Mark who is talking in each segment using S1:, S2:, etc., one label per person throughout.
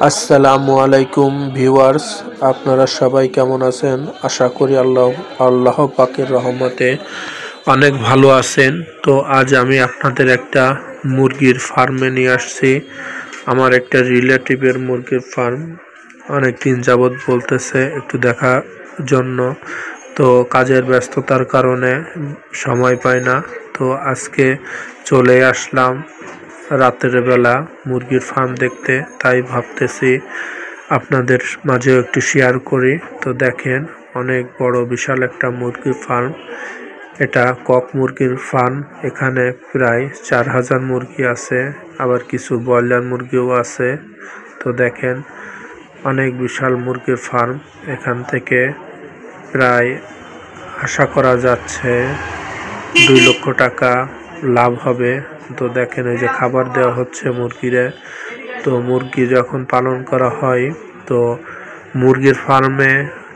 S1: আসসালামু আলাইকুম ভিউয়ার্স, আপনারা সবাই কেমন আছেন? আশা করি আল্লাহ পাকের রহমতে অনেক ভালো আছেন। তো আজ আমি আপনাদের একটা মুরগির ফার্মে নিয়ে আসছি। আমার একটা রিলেটিভের মুরগির ফার্ম অনেক দিন যাবৎ বলতেছে একটু দেখার জন্য, তো কাজের ব্যস্ততার কারণে সময় পাই না। তো আজকে চলে আসলাম রাতের বেলা মুরগির ফার্ম দেখতে, তাই ভাবতেছি আপনাদের মাঝেও একটু শেয়ার করি। তো দেখেন, অনেক বড় বিশাল একটা মুরগির ফার্ম। এটা কক মুরগির ফার্ম। এখানে প্রায় 4000 মুরগি আছে, আবার কিছু ব্রয়লার মুরগিও আছে। তো দেখেন, অনেক বিশাল মুরগির ফার্ম। এখান থেকে প্রায় আশা করা যাচ্ছে 2 লক্ষ টাকা লাভ হবে। তো দেখেন, এই যে খাবার দেওয়া হচ্ছে মুরগিরে। তো মুরগি যখন পালন করা হয়, তো মুরগির ফার্মে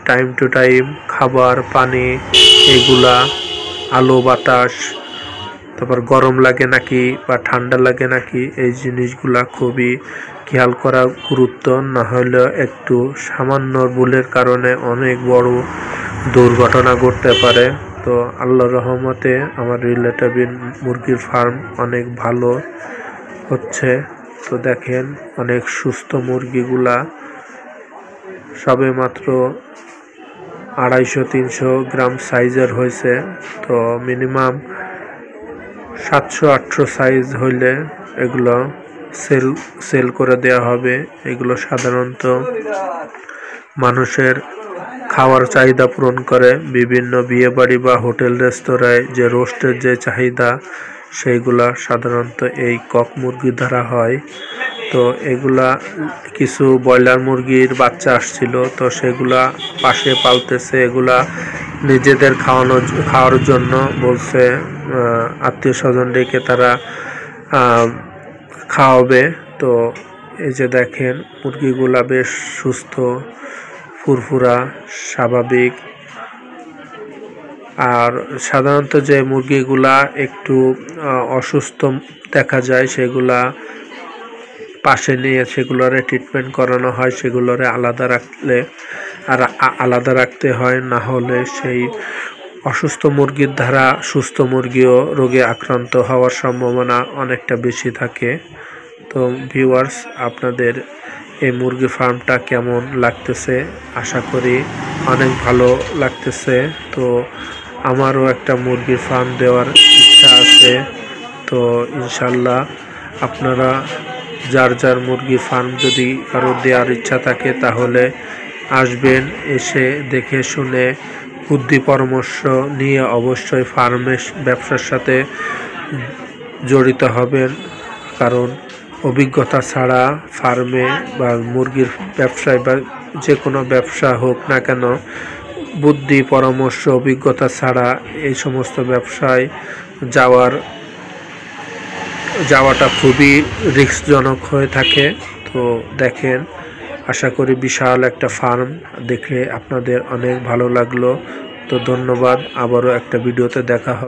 S1: টাইম টু টাইম খাবার, পানি, এগুলা, আলো বাতাস, তারপর গরম লাগে নাকি বা ঠান্ডা লাগে নাকি, এই জিনিসগুলা খুবই খেয়াল করা গুরুত্ব। না হলে একটু সামান্য ভুলের কারণে অনেক বড় দুর্ঘটনা ঘটতে পারে। তো আল্লাহর রহমতে আমার রিলেটিভের মুরগির ফার্ম অনেক ভালো হচ্ছে। তো দেখেন, অনেক সুস্থ মুরগিগুলা, সবে মাত্র 250-300 গ্রাম সাইজের হয়েছে। তো মিনিমাম 700-800 সাইজ হইলে এগুলো সেল করে দেওয়া হবে। এগুলো সাধারণত মানুষের খাওয়ার চাহিদা পূরণ করে। বিভিন্ন বিয়েবাড়ি বা হোটেল রেস্তোরাঁয় যে রোস্টের যে চাহিদা, সেইগুলা সাধারণত এই কক মুরগি দ্বারা হয়। তো এগুলা কিছু ব্রয়লার মুরগির বাচ্চা আসছিল, তো সেগুলা পাশে পালতেছে। এগুলা নিজেদের খাওয়ার জন্য বলছে, আত্মীয় স্বজন ডেকে তারা খাওয়াবে। তো এই যে দেখেন, মুরগিগুলা বেশ সুস্থ, ফুরফুরা, স্বাভাবিক। আর সাধারণত যে মুরগিগুলা একটু অসুস্থ দেখা যায়, সেগুলা পাশে নিয়ে সেগুলোরে ট্রিটমেন্ট করানো হয়, সেগুলোরে আলাদা রাখতে হয়। না হলে সেই অসুস্থ মুরগির দ্বারা সুস্থ মুরগিও রোগে আক্রান্ত হওয়ার সম্ভাবনা অনেকটা বেশি থাকে। তো ভিউয়ার্স, আপনাদের এই মুরগি ফার্মটা কেমন লাগতেছে? আশা করি অনেক ভালো লাগতেছে। তো আমারও একটা মুরগির ফার্ম দেওয়ার ইচ্ছা আছে। তো ইনশাল্লাহ আপনারা যার মুরগির ফার্ম যদি কারো দেওয়ার ইচ্ছা থাকে, তাহলে আসবেন, এসে দেখে শুনে বুদ্ধি পরামর্শ নিয়ে অবশ্যই ফার্মের ব্যবসার সাথে জড়িত হবেন। কারণ অভিজ্ঞতা ছাড়া ফার্মে বা মুরগির ব্যবসায় বা যে কোনো ব্যবসা হোক না কেন, বুদ্ধি পরামর্শ অভিজ্ঞতা ছাড়া এই সমস্ত ব্যবসায় যাওয়াটা খুবই রিস্কজনক হয়ে থাকে। তো দেখেন, আশা করি বিশাল একটা ফার্ম দেখে আপনাদের অনেক ভালো লাগলো। তো ধন্যবাদ, আবারও একটা ভিডিওতে দেখা হবে।